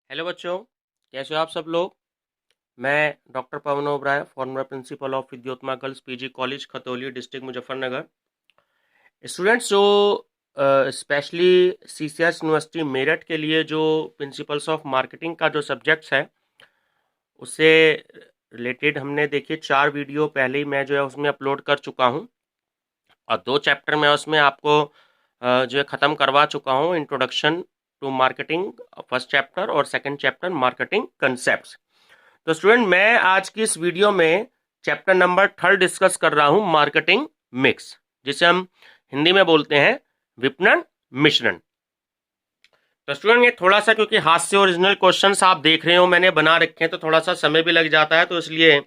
Hello बच्चों, कैसे हो आप सब लोग। मैं doctor Pavan Oberoi, former principal of Vidyottama girls PG college Khatauli, district Muzaffarnagar. Students जो स्पेशली सीसीएस यूनिवर्सिटी मेरठ के लिए जो प्रिंसिपल्स ऑफ मार्केटिंग का जो सब्जेक्ट्स है उससे रिलेटेड हमने देखिए 4 वीडियो पहले ही मैं जो है उसमें अपलोड कर चुका हूँ और 2 चैप्टर में उसमें आपको जो है ख़त्म करवा चुका हूँ। Introduction to marketing first chapter और सेकंड चैप्टर मार्केटिंग कंसेप्ट्स। तो स्टूडेंट, मैं आज की इस वीडियो में चैप्टर नंबर 3 डिस्कस कर रहा हूं, मार्केटिंग मिक्स, जिसे हम हिंदी में बोलते हैं विपणन मिश्रण। तो स्टूडेंट, ये थोड़ा सा क्योंकि हाथ से ओरिजिनल क्वेश्चंस आप देख रहे हो मैंने बना रखे हैं तो थोड़ा सा समय भी लग जाता है, तो इसलिए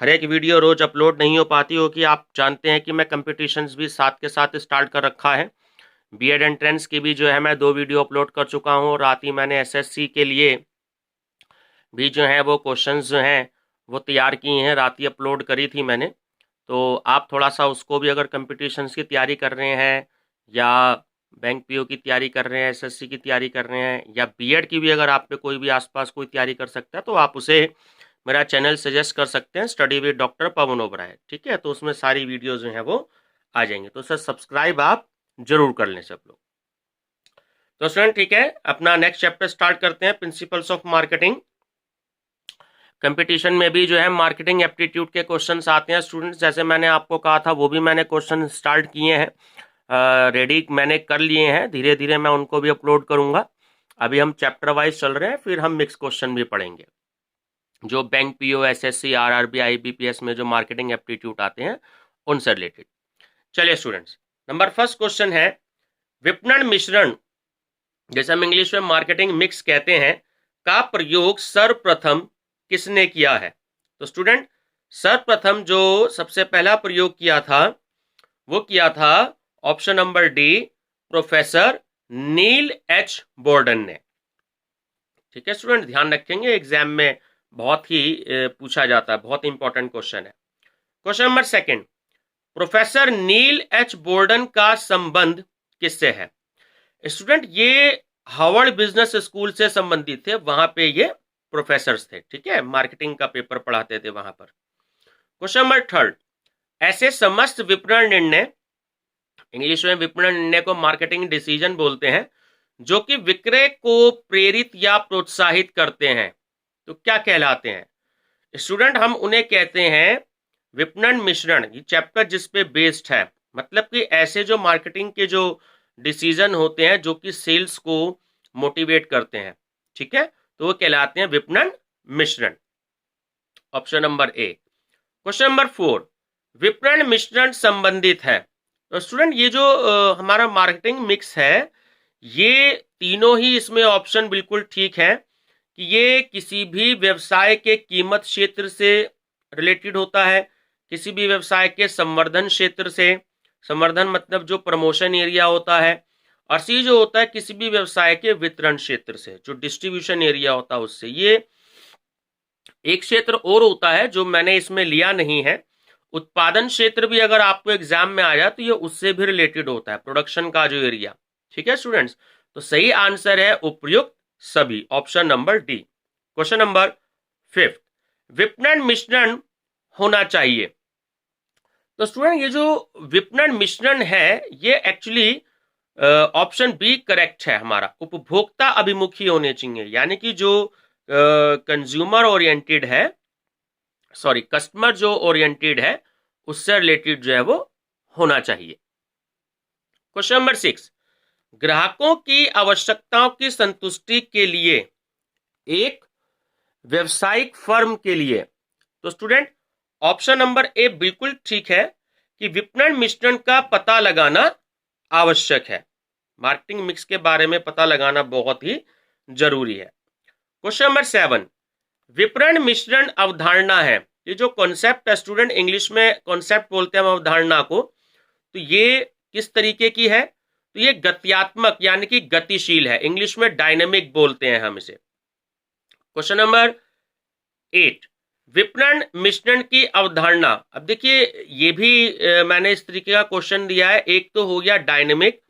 हर एक वीडियो रोज अपलोड नहीं हो पाती हो। कि आप जानते हैं कि मैं कंपटीशंस भी साथ के साथ स्टार्ट कर रखा है। बीएड एंट्रेंस की भी जो है मैं 2 वीडियो अपलोड कर चुका हूँ और रात ही मैंने एसएससी के लिए भी जो है वो क्वेश्चंस जो हैं वो तैयार किए हैं, रात ही अपलोड करी थी मैंने। तो आप थोड़ा सा उसको भी अगर कंपटीशंस की तैयारी कर रहे हैं या बैंक पीओ की तैयारी कर रहे हैं, एसएससी की तैयारी कर रहे हैं या बीएड की भी अगर आप पे कोई भी आसपास कोई तैयारी कर सकता है तो आप उसे मेरा चैनल सजेस्ट कर सकते हैं, study with doctor Pavan Oberoi. ठीक है, तो उसमें सारी वीडियोज जो है वो आ जाएंगे, तो सर सब्सक्राइब आप जरूर कर लें सब लोग। तो स्टूडेंट ठीक है, अपना नेक्स्ट चैप्टर स्टार्ट करते हैं, प्रिंसिपल्स ऑफ मार्केटिंग। कंपटीशन में भी जो है मार्केटिंग एप्टीट्यूड के क्वेश्चंस आते हैं स्टूडेंट्स, जैसे मैंने आपको कहा था वो भी मैंने क्वेश्चन स्टार्ट किए हैं, रेडी मैंने कर लिए हैं। धीरे धीरे मैं उनको भी अपलोड करूंगा। अभी हम चैप्टर वाइज चल रहे हैं, फिर हम मिक्स क्वेश्चन भी पढ़ेंगे जो bank PO, SSC, RRB, IBPS में जो मार्केटिंग एप्टीट्यूड आते हैं उनसे रिलेटेड। चलिए स्टूडेंट्स, नंबर फर्स्ट क्वेश्चन है विपणन मिश्रण, जैसे हम इंग्लिश में मार्केटिंग मिक्स कहते हैं, का प्रयोग सर्वप्रथम किसने किया है। तो स्टूडेंट, सर्वप्रथम जो सबसे पहला प्रयोग किया था वो किया था ऑप्शन नंबर डी, प्रोफेसर नील एच बोर्डन ने। ठीक है स्टूडेंट, ध्यान रखेंगे, एग्जाम में बहुत ही पूछा जाता है, बहुत इंपॉर्टेंट क्वेश्चन है। क्वेश्चन नंबर सेकंड, प्रोफेसर नील एच बोर्डन का संबंध किससे है। स्टूडेंट, ये हार्वर्ड बिजनेस स्कूल से संबंधित थे, वहां पे ये प्रोफेसर्स थे। ठीक है, मार्केटिंग का पेपर पढ़ाते थे वहां पर। क्वेश्चन नंबर थर्ड, ऐसे समस्त विपणन निर्णय, इंग्लिश में विपणन निर्णय को मार्केटिंग डिसीजन बोलते हैं, जो कि विक्रय को प्रेरित या प्रोत्साहित करते हैं, तो क्या कहलाते हैं। स्टूडेंट, हम उन्हें कहते हैं विपणन मिश्रण। ये चैप्टर जिस पे बेस्ड है, मतलब कि ऐसे जो मार्केटिंग के जो डिसीजन होते हैं जो कि सेल्स को मोटिवेट करते हैं, ठीक है, तो वो कहलाते हैं विपणन मिश्रण। Option number A. Question number 4, विपणन मिश्रण संबंधित है। तो स्टूडेंट, ये जो हमारा मार्केटिंग मिक्स है, ये तीनों ही इसमें ऑप्शन बिल्कुल ठीक है कि ये किसी भी व्यवसाय के कीमत क्षेत्र से रिलेटेड होता है, किसी भी व्यवसाय के संवर्धन क्षेत्र से, संवर्धन मतलब जो प्रमोशन एरिया होता है, और सी जो होता है किसी भी व्यवसाय के वितरण क्षेत्र से, जो डिस्ट्रीब्यूशन एरिया होता है उससे। ये एक क्षेत्र और होता है जो मैंने इसमें लिया नहीं है, उत्पादन क्षेत्र भी अगर आपको एग्जाम में आ जाए तो ये उससे भी रिलेटेड होता है, प्रोडक्शन का जो एरिया। ठीक है स्टूडेंट्स, तो सही आंसर है उपयुक्त सभी, option number D. Question number 5, विपणन मिश्रण होना चाहिए। तो स्टूडेंट, ये जो विपणन मिश्रण है ये एक्चुअली ऑप्शन बी करेक्ट है हमारा, उपभोक्ता अभिमुखी होने चाहिए, यानी कि जो कंज्यूमर ओरिएंटेड है, सॉरी कस्टमर जो ओरिएंटेड है उससे रिलेटेड जो है वो होना चाहिए। क्वेश्चन नंबर 6, ग्राहकों की आवश्यकताओं की संतुष्टि के लिए एक व्यवसायिक फर्म के लिए। तो स्टूडेंट, ऑप्शन नंबर ए बिल्कुल ठीक है कि विपणन मिश्रण का पता लगाना आवश्यक है। मार्केटिंग मिक्स के बारे में पता लगाना बहुत ही जरूरी है। क्वेश्चन नंबर 7, विपणन मिश्रण अवधारणा है। ये जो कॉन्सेप्ट है स्टूडेंट, इंग्लिश में कॉन्सेप्ट बोलते हैं हम अवधारणा को, तो ये किस तरीके की है, तो ये गत्यात्मक यानी कि गतिशील है, इंग्लिश में डायनेमिक बोलते हैं हम इसे। क्वेश्चन नंबर 8, विपणन मिश्रण की अवधारणा। अब देखिए ये भी मैंने इस तरीके का क्वेश्चन दिया है, एक तो हो गया डायनेमिक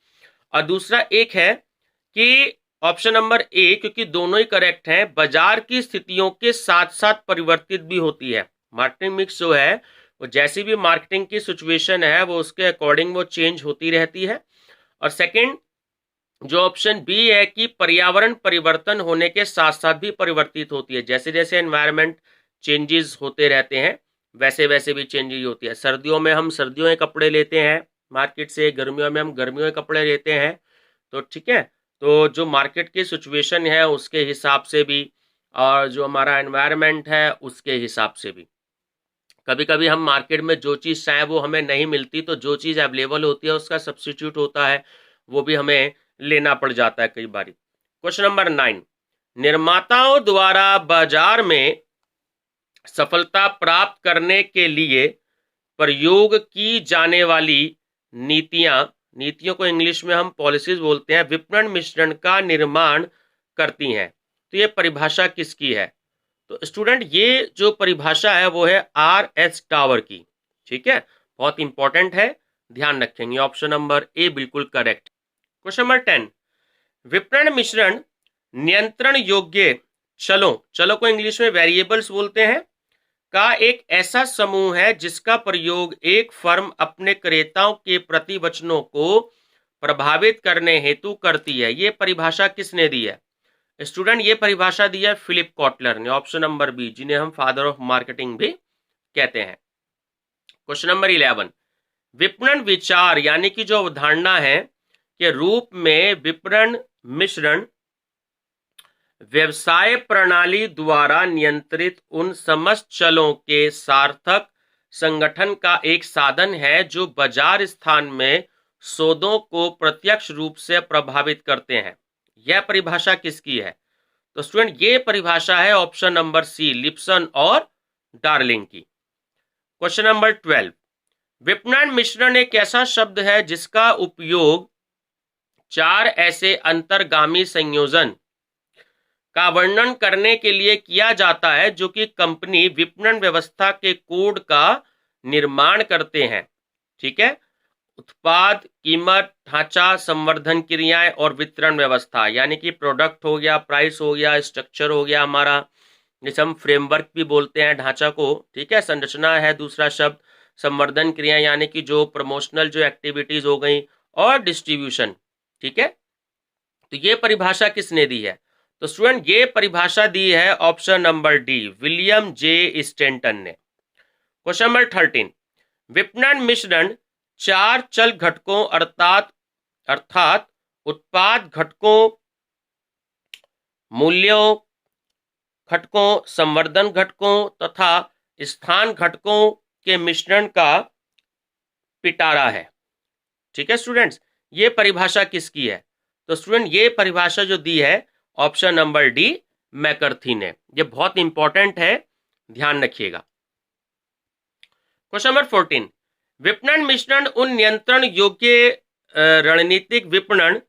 और दूसरा एक है कि ऑप्शन नंबर ए, क्योंकि दोनों ही करेक्ट हैं, बाजार की स्थितियों के साथ साथ परिवर्तित भी होती है। मार्केटिंग मिक्स जो है वो जैसी भी मार्केटिंग की सिचुएशन है वो उसके अकॉर्डिंग वो चेंज होती रहती है। और सेकंड जो ऑप्शन बी है कि पर्यावरण परिवर्तन होने के साथ साथ भी परिवर्तित होती है, जैसे जैसे एनवायरमेंट चेंजेस होते रहते हैं वैसे वैसे भी चेंजेस होती है। सर्दियों में हम सर्दियों के कपड़े लेते हैं मार्केट से, गर्मियों में हम गर्मियों के कपड़े लेते हैं। तो ठीक है, तो जो मार्केट की सिचुएशन है उसके हिसाब से भी और जो हमारा एनवायरनमेंट है उसके हिसाब से भी कभी कभी हम मार्केट में जो चीज़ चाहें वो हमें नहीं मिलती, तो जो चीज़ अवेलेबल होती है उसका सब्स्टिट्यूट होता है, वो भी हमें लेना पड़ जाता है कई बार। क्वेश्चन नंबर 9, निर्माताओं द्वारा बाजार में सफलता प्राप्त करने के लिए प्रयोग की जाने वाली नीतियों को इंग्लिश में हम पॉलिसीज बोलते हैं, विपणन मिश्रण का निर्माण करती हैं। तो ये परिभाषा किसकी है? तो स्टूडेंट ये जो परिभाषा है वो है RS टावर की। ठीक है, बहुत इंपॉर्टेंट है, ध्यान रखेंगे। ऑप्शन नंबर ए बिल्कुल करेक्ट। क्वेश्चन नंबर 10, विपणन मिश्रण नियंत्रण योग्य चलो को इंग्लिश में वेरिएबल्स बोलते हैं का एक ऐसा समूह है जिसका प्रयोग एक फर्म अपने क्रेताओं के प्रतिवचनों को प्रभावित करने हेतु करती है। ये परिभाषा किसने दी है? स्टूडेंट ये परिभाषा दी है फिलिप कॉटलर ने, ऑप्शन नंबर बी, जिन्हें हम फादर ऑफ मार्केटिंग भी कहते हैं। क्वेश्चन नंबर 11, विपणन विचार यानी कि जो अवधारणा है के रूप में विपणन मिश्रण व्यवसाय प्रणाली द्वारा नियंत्रित उन समस्त चलों के सार्थक संगठन का एक साधन है जो बाजार स्थान में सौदों को प्रत्यक्ष रूप से प्रभावित करते हैं। यह परिभाषा किसकी है? तो स्टूडेंट ये परिभाषा है ऑप्शन नंबर सी, लिप्सन और डार्लिंग की। क्वेश्चन नंबर 12, विपणन मिश्रण एक ऐसा शब्द है जिसका उपयोग 4 ऐसे अंतर्गामी संयोजन का वर्णन करने के लिए किया जाता है जो कि कंपनी विपणन व्यवस्था के कोड का निर्माण करते हैं। ठीक है, उत्पाद, कीमत, ढांचा, संवर्धन क्रियाएं और वितरण व्यवस्था, यानी कि प्रोडक्ट हो गया, प्राइस हो गया, स्ट्रक्चर हो गया हमारा, जिसे हम फ्रेमवर्क भी बोलते हैं ढांचा को। ठीक है, संरचना है दूसरा शब्द, संवर्धन क्रिया यानी कि जो प्रमोशनल जो एक्टिविटीज हो गई, और डिस्ट्रीब्यूशन। ठीक है, तो ये परिभाषा किसने दी है? तो स्टूडेंट ये परिभाषा दी है option number D, William J Stanton ने। क्वेश्चन नंबर 13, विपणन मिश्रण 4 चल घटकों अर्थात उत्पाद घटकों, मूल्यों घटकों, संवर्धन घटकों तथा स्थान घटकों के मिश्रण का पिटारा है। ठीक है स्टूडेंट्स, ये परिभाषा किसकी है? तो स्टूडेंट ये परिभाषा जो दी है ऑप्शन नंबर डी, मैकर्थी ने। ये बहुत इंपॉर्टेंट है, ध्यान रखिएगा। क्वेश्चन नंबर 14, विपणन मिश्रण उन नियंत्रण योग्य रणनीतिक विपणन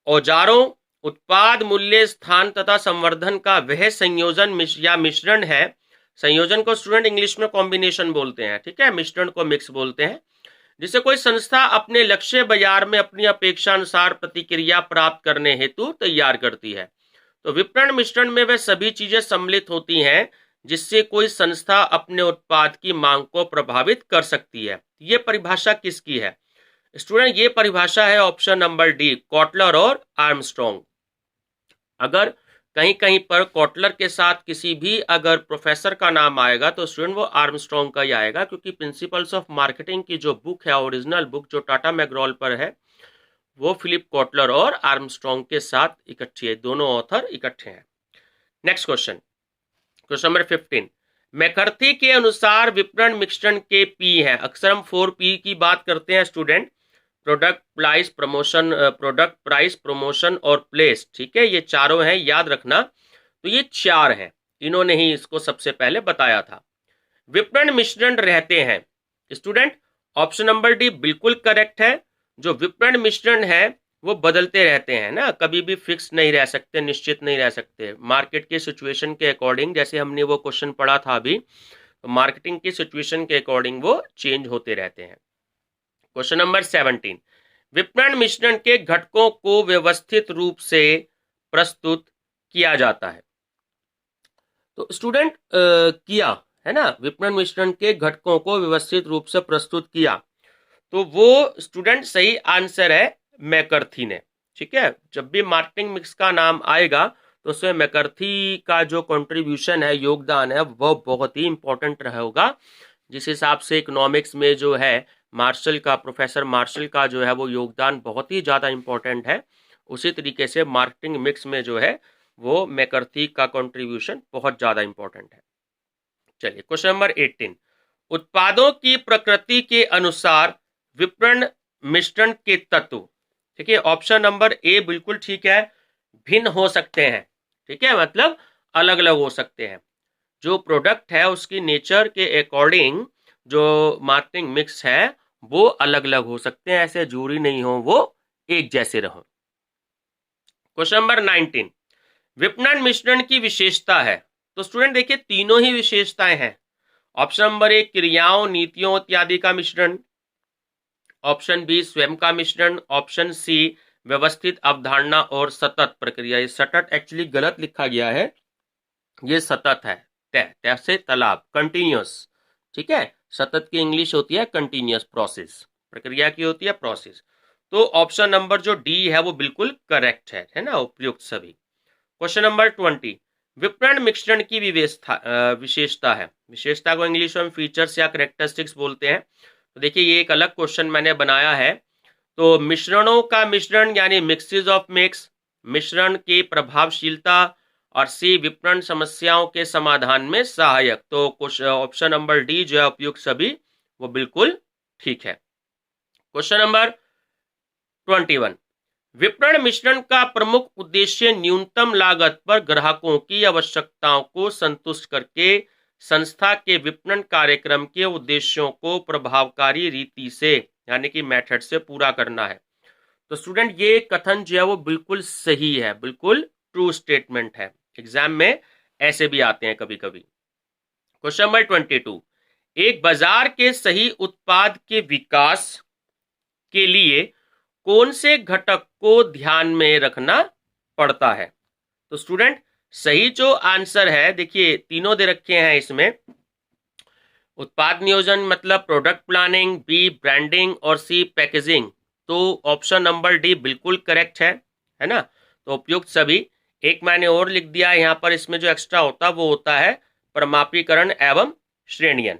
औजारों, उत्पाद, मूल्य, स्थान तथा संवर्धन का वह संयोजन या मिश्रण है। संयोजन को स्टूडेंट इंग्लिश में कॉम्बिनेशन बोलते हैं। ठीक है, मिश्रण को मिक्स बोलते हैं, जिसे कोई संस्था अपने लक्ष्य बाजार में अपनी अपेक्षा अनुसार प्रतिक्रिया प्राप्त करने हेतु तैयार करती है। तो विपणन मिश्रण में वह सभी चीजें सम्मिलित होती हैं जिससे कोई संस्था अपने उत्पाद की मांग को प्रभावित कर सकती है। ये परिभाषा किसकी है? स्टूडेंट ये परिभाषा है ऑप्शन नंबर डी, कॉटलर और आर्मस्ट्रॉन्ग। अगर कहीं कहीं पर कॉटलर के साथ किसी भी अगर प्रोफेसर का नाम आएगा तो स्टूडेंट वो आर्मस्ट्रॉन्ग का ही आएगा, क्योंकि प्रिंसिपल्स ऑफ मार्केटिंग की जो बुक है, ओरिजिनल बुक जो टाटा मैकग्रॉल पर है, वो फिलिप कॉटलर और आर्मस्ट्रॉन्ग के साथ इकट्ठी है, दोनों ऑथर इकट्ठे हैं। नेक्स्ट क्वेश्चन, क्वेश्चन नंबर 15, मैकर्थी के अनुसार विपणन मिश्रण के पी हैं। अक्सर हम 4P की बात करते हैं student, product, price, promotion, product, price, promotion और प्लेस। ठीक है, ये चारों हैं, याद रखना। तो ये 4 हैं, इन्होंने ही इसको सबसे पहले बताया था। विपणन मिश्रण रहते हैं स्टूडेंट, ऑप्शन नंबर डी बिल्कुल करेक्ट है। जो विपणन मिश्रण है वो बदलते रहते हैं ना, कभी भी फिक्स नहीं रह सकते, निश्चित नहीं रह सकते। मार्केट के सिचुएशन के अकॉर्डिंग, जैसे हमने वो क्वेश्चन पढ़ा था अभी, तो मार्केटिंग की सिचुएशन के अकॉर्डिंग वो चेंज होते रहते हैं। क्वेश्चन नंबर 17, विपणन मिश्रण के घटकों को व्यवस्थित रूप से प्रस्तुत किया जाता है। तो स्टूडेंट किया है ना, विपणन मिश्रण के घटकों को व्यवस्थित रूप से प्रस्तुत किया, तो वो स्टूडेंट सही आंसर है मैकर्थी ने। ठीक है, जब भी मार्केटिंग मिक्स का नाम आएगा तो उसमें मैकर्थी का जो कंट्रीब्यूशन है, योगदान है, वो बहुत ही इंपॉर्टेंट रहेगा। जिस हिसाब से इकोनॉमिक्स में जो है मार्शल का, प्रोफेसर मार्शल का जो है वो योगदान बहुत ही ज़्यादा इंपॉर्टेंट है, उसी तरीके से मार्केटिंग मिक्स में जो है वो मैकर्थी का कंट्रीब्यूशन बहुत ज़्यादा इंपॉर्टेंट है। चलिए क्वेश्चन नंबर 18, उत्पादों की प्रकृति के अनुसार विपणन मिश्रण के तत्व। ठीक है, ऑप्शन नंबर ए बिल्कुल ठीक है, भिन्न हो सकते हैं। ठीक है, मतलब अलग अलग हो सकते हैं। जो प्रोडक्ट है उसकी नेचर के अकॉर्डिंग जो मार्केटिंग मिक्स है वो अलग अलग हो सकते हैं, ऐसे जरूरी नहीं हो वो एक जैसे रहो। क्वेश्चन नंबर 19, विपणन मिश्रण की विशेषता है। तो स्टूडेंट देखिए तीनों ही विशेषताएं हैं। ऑप्शन नंबर ए क्रियाओं, नीतियों इत्यादि का मिश्रण, ऑप्शन बी स्वयं का मिश्रण, ऑप्शन सी व्यवस्थित अवधारणा और सतत प्रक्रिया। ये सतत एक्चुअली गलत लिखा गया है, ये सतत है, तय तय से तालाब, कंटिन्यूअस। ठीक है, सतत की इंग्लिश होती है कंटिन्यूअस प्रोसेस, प्रक्रिया की होती है प्रोसेस। तो ऑप्शन नंबर जो डी है वो बिल्कुल करेक्ट है ना, उपयुक्त सभी। क्वेश्चन नंबर 20, विपणन मिश्रण की विशेषता है। विशेषता को इंग्लिश में फीचर्स या करेक्टरिस्टिक्स बोलते हैं। तो देखिए ये एक अलग क्वेश्चन मैंने बनाया है। तो मिश्रणों का मिश्रण यानी मिक्सेस ऑफ मिक्स, मिश्रण की प्रभावशीलता, और सी विपणन समस्याओं के समाधान में सहायक। तो ऑप्शन नंबर डी जो है उपयुक्त सभी, वो बिल्कुल ठीक है। क्वेश्चन नंबर 21, विपणन मिश्रण का प्रमुख उद्देश्य न्यूनतम लागत पर ग्राहकों की आवश्यकताओं को संतुष्ट करके संस्था के विपणन कार्यक्रम के उद्देश्यों को प्रभावकारी रीति से यानी कि मेथड से पूरा करना है। तो स्टूडेंट ये कथन जो है वो बिल्कुल सही है, बिल्कुल ट्रू स्टेटमेंट है। एग्जाम में ऐसे भी आते हैं कभी कभी। क्वेश्चन नंबर 22, एक बाजार के सही उत्पाद के विकास के लिए कौन से घटक को ध्यान में रखना पड़ता है। तो स्टूडेंट सही जो आंसर है, देखिए तीनों दे रखे हैं इसमें, उत्पाद नियोजन मतलब प्रोडक्ट प्लानिंग, बी ब्रांडिंग और सी पैकेजिंग। तो ऑप्शन नंबर डी बिल्कुल करेक्ट है ना। तो उपयुक्त सभी। एक मैंने और लिख दिया है यहाँ पर, इसमें जो एक्स्ट्रा होता है वो होता है प्रमापीकरण एवं श्रेणियन।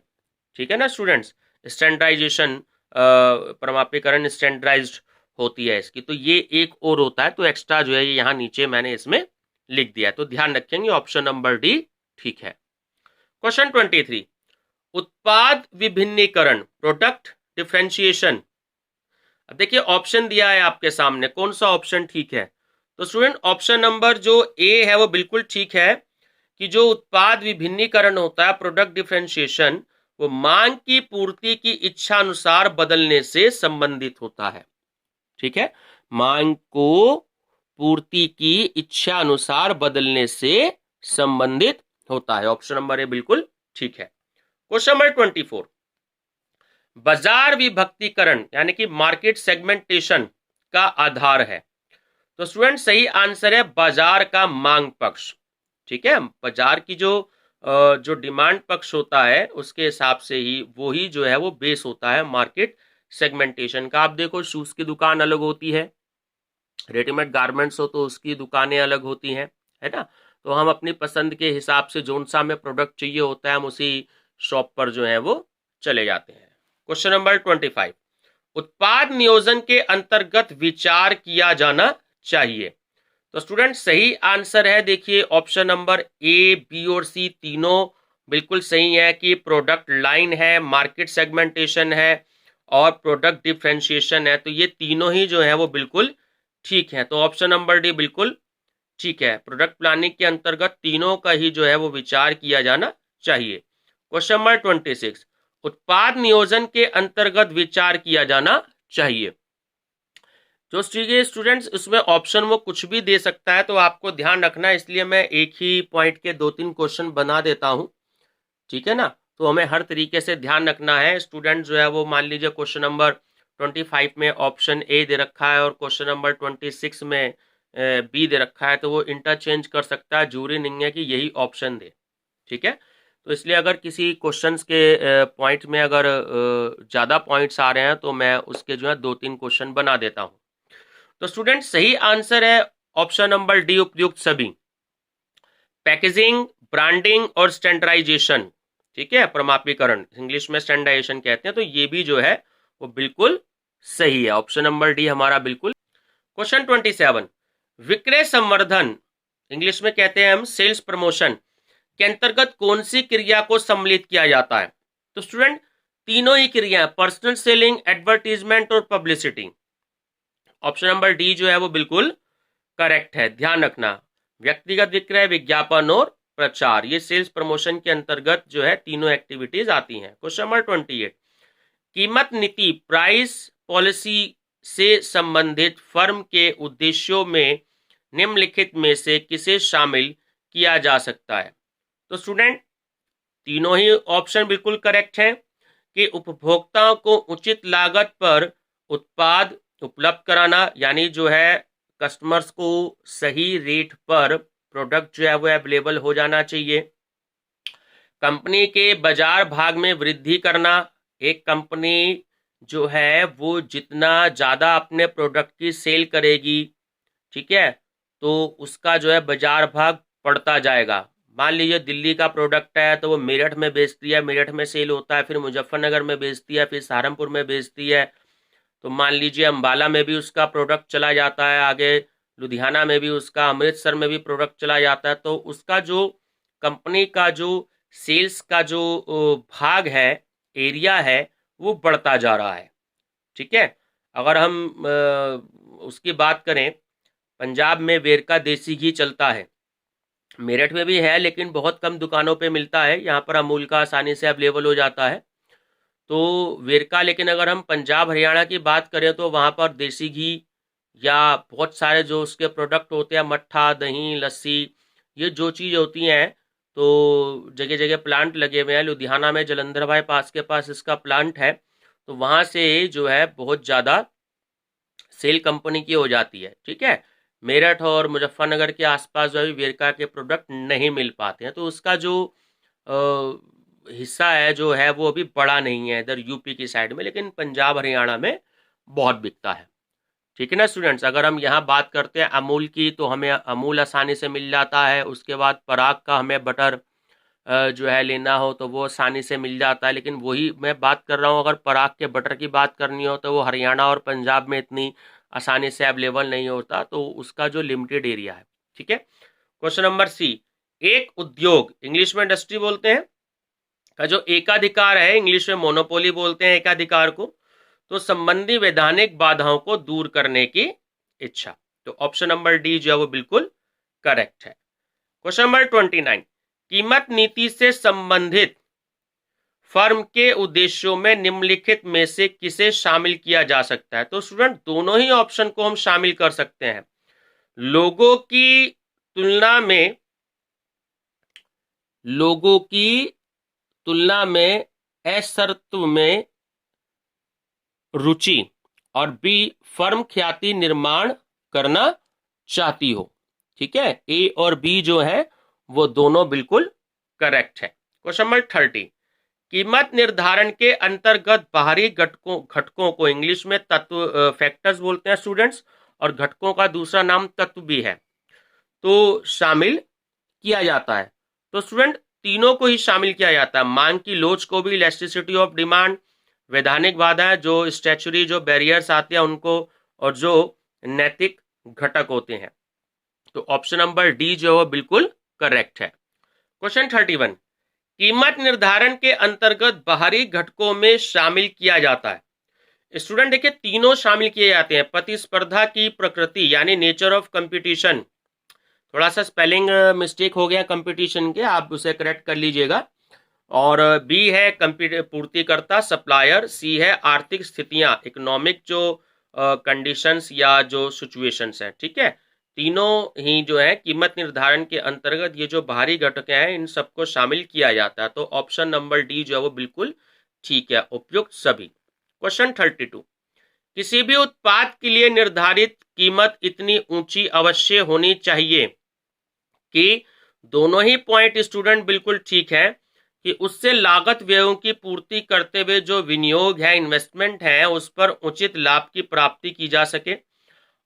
ठीक है ना स्टूडेंट्स, स्टैंडर्डाइजेशन, प्रमापीकरण स्टैंडर्डाइज्ड होती है इसकी, तो ये एक और होता है। तो एक्स्ट्रा जो है ये यहाँ नीचे मैंने इसमें लिख दिया है, तो ध्यान रखेंगे ऑप्शन नंबर डी ठीक है। क्वेश्चन 23, उत्पाद विभिन्नीकरण, प्रोडक्ट डिफरेंशिएशन। अब देखिए ऑप्शन दिया है आपके सामने, कौन सा ऑप्शन ठीक है। तो स्टूडेंट ऑप्शन नंबर जो ए है वो बिल्कुल ठीक है, कि जो उत्पाद विभिन्नीकरण होता है, प्रोडक्ट डिफरेंशिएशन, वो मांग की पूर्ति की इच्छा अनुसार बदलने से संबंधित होता है। ठीक है, मांग को पूर्ति की इच्छा अनुसार बदलने से संबंधित होता है। ऑप्शन नंबर ए बिल्कुल ठीक है। क्वेश्चन नंबर 24, बाजार विभक्तिकरण यानी कि मार्केट सेगमेंटेशन का आधार है। तो स्टूडेंट सही आंसर है बाजार का मांग पक्ष। ठीक है, बाजार की जो डिमांड पक्ष होता है उसके हिसाब से ही वो ही जो है वो बेस होता है मार्केट सेगमेंटेशन का। आप देखो शूज की दुकान अलग होती है, रेडीमेड गारमेंट्स हो तो उसकी दुकानें अलग होती हैं, है ना। तो हम अपनी पसंद के हिसाब से जोन सा हमें प्रोडक्ट चाहिए होता है, हम उसी शॉप पर जो है वो चले जाते हैं। क्वेश्चन नंबर 25, उत्पाद नियोजन के अंतर्गत विचार किया जाना चाहिए। तो स्टूडेंट सही आंसर है, देखिए ऑप्शन नंबर ए, बी और सी तीनों बिल्कुल सही है, कि प्रोडक्ट लाइन है, मार्केट सेगमेंटेशन है और प्रोडक्ट डिफरेंशिएशन है। तो ये तीनों ही जो है वो बिल्कुल ठीक है। तो ऑप्शन नंबर डी बिल्कुल ठीक है, प्रोडक्ट प्लानिंग के अंतर्गत तीनों का ही जो है वो विचार किया जाना चाहिए। क्वेश्चन नंबर 26, उत्पाद नियोजन के अंतर्गत विचार किया जाना चाहिए। जो स्टूडेंट्स इसमें ऑप्शन वो कुछ भी दे सकता है, तो आपको ध्यान रखना है, इसलिए मैं एक ही पॉइंट के 2-3 क्वेश्चन बना देता हूं। ठीक है ना, तो हमें हर तरीके से ध्यान रखना है। स्टूडेंट जो है वो मान लीजिए क्वेश्चन नंबर 25 में ऑप्शन ए दे रखा है और क्वेश्चन नंबर 26 में बी दे रखा है तो वो इंटरचेंज कर सकता है, जरूरी नहीं है कि यही ऑप्शन दे। ठीक है, तो इसलिए अगर किसी क्वेश्चंस के पॉइंट में अगर ज़्यादा पॉइंट्स आ रहे हैं तो मैं उसके जो है 2-3 क्वेश्चन बना देता हूँ। तो स्टूडेंट सही आंसर है ऑप्शन नंबर डी, उपयुक्त सभी। पैकेजिंग, ब्रांडिंग और स्टैंडर्डाइजेशन, ठीक है, प्रमापीकरण, इंग्लिश में स्टैंडर्डाइजेशन कहते हैं, तो ये भी जो है वो बिल्कुल सही है। ऑप्शन नंबर डी हमारा बिल्कुल। क्वेश्चन 27, विक्रय संवर्धन, इंग्लिश में कहते हैं हम सेल्स प्रमोशन, के अंतर्गत कौन सी क्रिया को सम्मिलित किया जाता है? तो स्टूडेंट तीनों ही क्रिया, पर्सनल सेलिंग, एडवर्टीजमेंट और पब्लिसिटी। ऑप्शन नंबर डी जो है वो बिल्कुल करेक्ट है। ध्यान रखना, व्यक्तिगत विक्रय, विज्ञापन और प्रचार, ये सेल्स प्रमोशन के अंतर्गत जो है तीनों एक्टिविटीज आती हैं। क्वेश्चन नंबर 28, कीमत नीति, प्राइस पॉलिसी से संबंधित फर्म के उद्देश्यों में निम्नलिखित में से किसे शामिल किया जा सकता है? तो स्टूडेंट तीनों ही ऑप्शन बिल्कुल करेक्ट हैं कि उपभोक्ताओं को उचित लागत पर उत्पाद उपलब्ध कराना, यानी जो है कस्टमर्स को सही रेट पर प्रोडक्ट जो है वो अवेलेबल हो जाना चाहिए। कंपनी के बाजार भाग में वृद्धि करना, एक कंपनी जो है वो जितना ज़्यादा अपने प्रोडक्ट की सेल करेगी, ठीक है, तो उसका जो है बाजार भाग बढ़ता जाएगा। मान लीजिए दिल्ली का प्रोडक्ट है तो वो मेरठ में बेचती है, मेरठ में सेल होता है, फिर मुजफ्फरनगर में बेचती है, फिर सहारनपुर में बेचती है, तो मान लीजिए अम्बाला में भी उसका प्रोडक्ट चला जाता है, आगे लुधियाना में भी उसका, अमृतसर में भी प्रोडक्ट चला जाता है, तो उसका जो कंपनी का जो सेल्स का जो भाग है, एरिया है, वो बढ़ता जा रहा है। ठीक है, अगर हम उसकी बात करें, पंजाब में वेरका देसी घी चलता है, मेरठ में भी है लेकिन बहुत कम दुकानों पे मिलता है, यहाँ पर अमूल का आसानी से अवेलेबल हो जाता है, तो वेरका। लेकिन अगर हम पंजाब हरियाणा की बात करें तो वहाँ पर देसी घी या बहुत सारे जो उसके प्रोडक्ट होते हैं, मट्ठा, दही, लस्सी, ये जो चीज़ होती हैं, तो जगह जगह प्लांट लगे हुए हैं। लुधियाना में जलंधर भाई पास के पास इसका प्लांट है, तो वहाँ से जो है बहुत ज़्यादा सेल कंपनी की हो जाती है। ठीक है, मेरठ और मुजफ्फरनगर के आसपास जो है वेरका के प्रोडक्ट नहीं मिल पाते हैं, तो उसका जो हिस्सा है जो है वो अभी बड़ा नहीं है इधर यूपी की साइड में, लेकिन पंजाब हरियाणा में बहुत बिकता है। ठीक है ना स्टूडेंट्स, अगर हम यहाँ बात करते हैं अमूल की, तो हमें अमूल आसानी से मिल जाता है। उसके बाद पराग का हमें बटर जो है लेना हो तो वो आसानी से मिल जाता है, लेकिन वही मैं बात कर रहा हूँ, अगर पराग के बटर की बात करनी हो तो वो हरियाणा और पंजाब में इतनी आसानी से अवेलेबल नहीं होता, तो उसका जो लिमिटेड एरिया है। ठीक है, क्वेश्चन नंबर सी, एक उद्योग, इंग्लिश में इंडस्ट्री बोलते हैं, का जो एकाधिकार है, इंग्लिश में मोनोपोली बोलते हैं एकाधिकार को, तो संबंधी वैधानिक बाधाओं को दूर करने की इच्छा। तो ऑप्शन नंबर डी जो है वो बिल्कुल करेक्ट है। क्वेश्चन नंबर 29, कीमत नीति से संबंधित फर्म के उद्देश्यों में निम्नलिखित में से किसे शामिल किया जा सकता है? तो स्टूडेंट दोनों ही ऑप्शन को हम शामिल कर सकते हैं। लोगों की तुलना में असर्त्व में रुचि, और बी फर्म ख्याति निर्माण करना चाहती हो। ठीक है, ए और बी जो है वो दोनों बिल्कुल करेक्ट है। क्वेश्चन नंबर 30, कीमत निर्धारण के अंतर्गत बाहरी घटकों को इंग्लिश में तत्व, फैक्टर्स बोलते हैं स्टूडेंट्स, और घटकों का दूसरा नाम तत्व भी है, तो शामिल किया जाता है। तो स्टूडेंट तीनों को ही शामिल किया जाता है, मांग की लोच को भी, इलास्टिसिटी ऑफ डिमांड, वैधानिक बाधाएं जो स्टैचुरी जो बैरियर्स आते हैं उनको, और जो नैतिक घटक होते हैं। तो ऑप्शन नंबर डी जो है बिल्कुल करेक्ट है। क्वेश्चन 31, कीमत निर्धारण के अंतर्गत बाहरी घटकों में शामिल किया जाता है। स्टूडेंट देखिए तीनों शामिल किए जाते हैं। प्रतिस्पर्धा की प्रकृति यानी नेचर ऑफ कंपटीशन, थोड़ा सा स्पेलिंग मिस्टेक हो गया कंपटीशन के, आप उसे करेक्ट कर लीजिएगा। और बी है पूर्तिकर्ता, सप्लायर। सी है आर्थिक स्थितियां, इकोनॉमिक जो कंडीशंस या जो सिचुएशंस हैं। ठीक है, तीनों ही जो है कीमत निर्धारण के अंतर्गत ये जो बाहरी घटक हैं इन सबको शामिल किया जाता है। तो ऑप्शन नंबर डी जो है वो बिल्कुल ठीक है, उपयुक्त सभी। क्वेश्चन 32, किसी भी उत्पाद के लिए निर्धारित कीमत इतनी ऊंची अवश्य होनी चाहिए कि दोनों ही पॉइंट स्टूडेंट बिल्कुल ठीक है कि उससे लागत व्ययों की पूर्ति करते हुए जो विनियोग है, इन्वेस्टमेंट है, उस पर उचित लाभ की प्राप्ति की जा सके,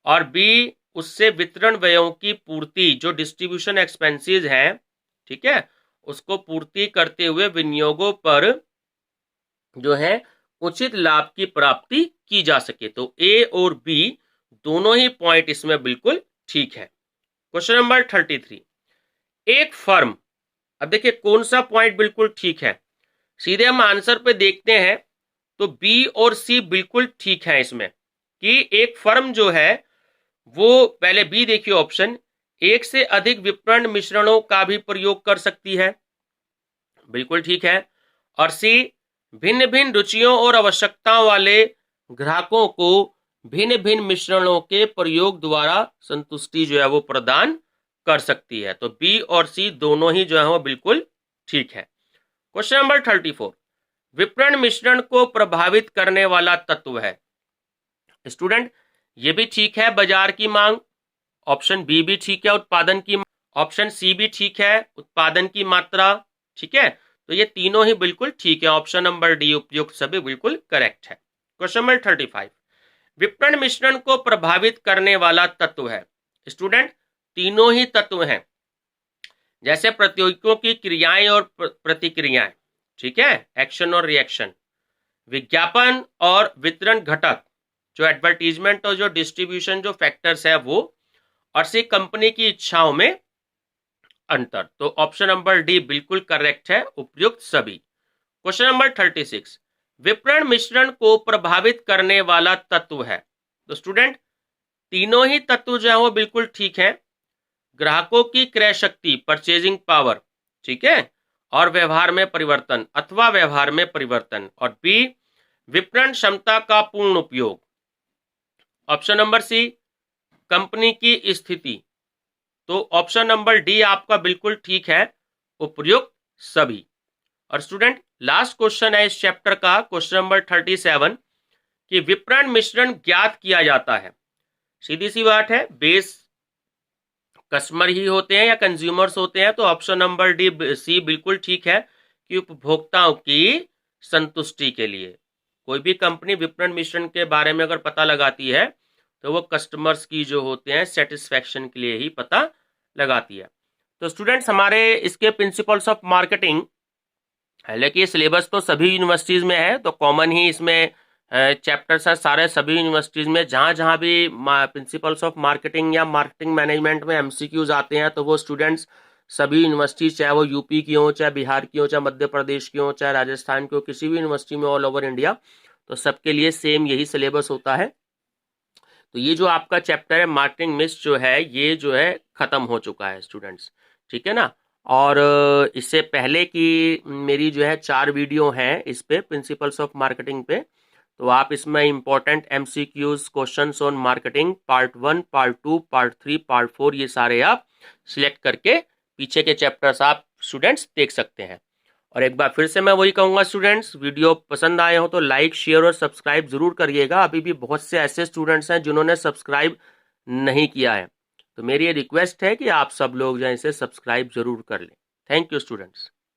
और बी उससे वितरण व्ययों की पूर्ति, जो डिस्ट्रीब्यूशन एक्सपेंसेस हैं, ठीक है, उसको पूर्ति करते हुए विनियोगों पर जो है उचित लाभ की प्राप्ति की जा सके। तो ए और बी दोनों ही पॉइंट इसमें बिल्कुल ठीक है। क्वेश्चन नंबर 33, एक फर्म, अब देखिए कौन सा पॉइंट बिल्कुल ठीक है, सीधे हम आंसर पे देखते हैं तो बी और सी बिल्कुल ठीक है इसमें, कि एक फर्म जो है वो, पहले बी देखिए ऑप्शन, एक से अधिक विपणन मिश्रणों का भी प्रयोग कर सकती है, बिल्कुल ठीक है। और सी भिन्न भिन्न रुचियों और आवश्यकताओं वाले ग्राहकों को भिन्न भिन्न मिश्रणों के प्रयोग द्वारा संतुष्टि जो है वो प्रदान कर सकती है। तो बी और सी दोनों ही जो है वो बिल्कुल ठीक है। क्वेश्चन नंबर 34, विपणन मिश्रण को प्रभावित करने वाला तत्व है। स्टूडेंट ये भी ठीक है, बाजार की मांग, ऑप्शन बी भी ठीक है, उत्पादन की, ऑप्शन सी भी ठीक है, उत्पादन की मात्रा, ठीक है। तो ये तीनों ही बिल्कुल ठीक है, ऑप्शन नंबर डी उपयुक्त सभी बिल्कुल करेक्ट है। क्वेश्चन नंबर 35, विपणन मिश्रण को प्रभावित करने वाला तत्व है। स्टूडेंट तीनों ही तत्व हैं, जैसे प्रतियोगियों की क्रियाएं और प्रतिक्रियाएं, ठीक है, एक्शन और रिएक्शन, विज्ञापन और वितरण घटक, जो एडवर्टीजमेंट और जो डिस्ट्रीब्यूशन जो फैक्टर्स है वो, और सी कंपनी की इच्छाओं में अंतर। तो ऑप्शन नंबर डी बिल्कुल करेक्ट है, उपयुक्त सभी। क्वेश्चन नंबर 36, विपणन मिश्रण को प्रभावित करने वाला तत्व है। तो स्टूडेंट तीनों ही तत्व जो है वो बिल्कुल ठीक है, ग्राहकों की क्रय शक्ति, परचेजिंग पावर, ठीक है, और व्यवहार में परिवर्तन अथवा व्यवहार में परिवर्तन, और बी विपणन क्षमता का पूर्ण उपयोग, ऑप्शन नंबर सी कंपनी की स्थिति। तो ऑप्शन नंबर डी आपका बिल्कुल ठीक है, उपयुक्त सभी। और स्टूडेंट लास्ट क्वेश्चन है इस चैप्टर का, क्वेश्चन नंबर 37, कि विपणन मिश्रण ज्ञात किया जाता है। सीधी सी बात है, बेस कस्टमर ही होते हैं या कंज्यूमर्स होते हैं, तो ऑप्शन नंबर डी सी बिल्कुल ठीक है, कि उपभोक्ताओं की संतुष्टि के लिए कोई भी कंपनी विपणन मिश्रण के बारे में अगर पता लगाती है तो वो कस्टमर्स की जो होते हैं सेटिस्फैक्शन के लिए ही पता लगाती है। तो स्टूडेंट्स हमारे इसके प्रिंसिपल्स ऑफ मार्केटिंग, हालांकि सिलेबस तो सभी यूनिवर्सिटीज़ में है, तो कॉमन ही इसमें चैप्टर्स हैं सारे सभी यूनिवर्सिटीज़ में। जहाँ जहाँ भी प्रिंसिपल्स ऑफ मार्केटिंग या मार्केटिंग मैनेजमेंट में एमसीक्यूज आते हैं तो वो स्टूडेंट्स सभी यूनिवर्सिटीज, चाहे वो यूपी की हो, चाहे बिहार की हो, चाहे मध्य प्रदेश की हो, चाहे राजस्थान की हो, किसी भी यूनिवर्सिटी में ऑल ओवर इंडिया, तो सबके लिए सेम यही सिलेबस होता है। तो ये जो आपका चैप्टर है मार्केटिंग मिस जो है, ये जो है ख़त्म हो चुका है स्टूडेंट्स, ठीक है ना। और इससे पहले की मेरी जो है 4 वीडियो हैं इस पे प्रिंसिपल्स ऑफ मार्केटिंग पे, तो आप इसमें important MCQs, questions on marketing part 1, part 2, part 3, part 4, ये सारे आप सिलेक्ट करके पीछे के चैप्टर्स आप स्टूडेंट्स देख सकते हैं। और एक बार फिर से मैं वही कहूँगा स्टूडेंट्स, वीडियो पसंद आए हो तो लाइक, शेयर और सब्सक्राइब जरूर करिएगा। अभी भी बहुत से ऐसे स्टूडेंट्स हैं जिन्होंने सब्सक्राइब नहीं किया है, तो मेरी ये रिक्वेस्ट है कि आप सब लोग जो है इसे सब्सक्राइब जरूर कर लें। Thank you students.